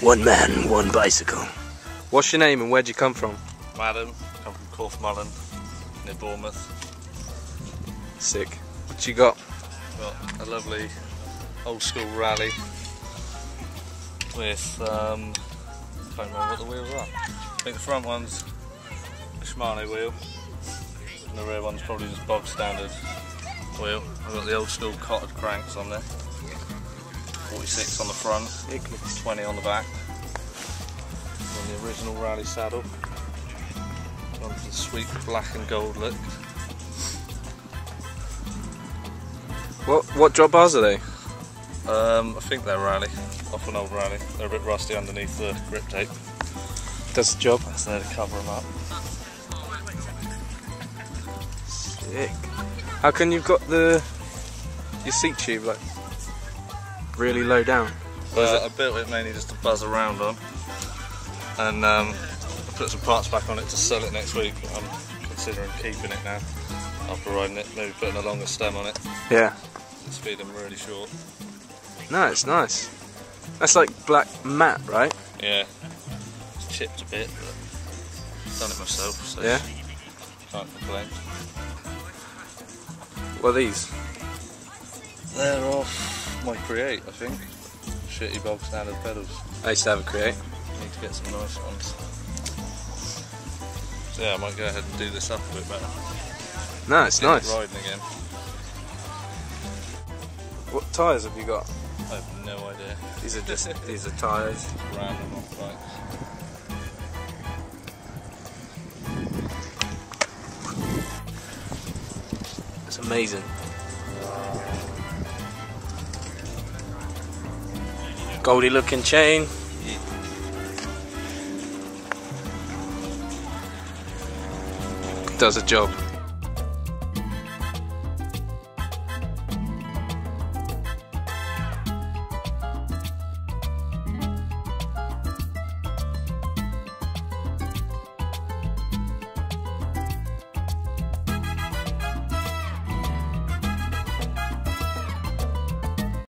One man, one bicycle. What's your name and where'd you come from? Madam, come from Corfmullen, near Bournemouth. Sick. What you got? Got a lovely old school Raleigh with, I can't remember what the wheels are. I think the front one's a Shimano wheel and the rear one's probably just bog standard wheel. I've got the old school cotted cranks on there. 46 on the front, 20 on the back. On the original Raleigh saddle. Gone for the sweet black and gold look. What drop bars are they? I think they're Raleigh, off an old Raleigh. They're a bit rusty underneath the grip tape. Does the job. That's there to cover them up. Sick. How come you've got your seat tube like really low down? Well, I built it mainly just to buzz around on, and I put some parts back on it to sell it next week. I'm considering keeping it now after riding it, maybe putting a longer stem on it. Yeah. Speed them really short. Nice, nice. That's like black matte, right? Yeah. It's chipped a bit, but I've done it myself, so yeah. Can't complain. What are these? They're off my Create, I think. Shitty bog standard pedals. I used to have a Create. Need to get some nice ones. So yeah, I might go ahead and do this up a bit better. Nice, nice. Riding again. What tyres have you got? I have no idea. These are tyres. Random off bikes. It's amazing. Goldie looking chain. Does a job.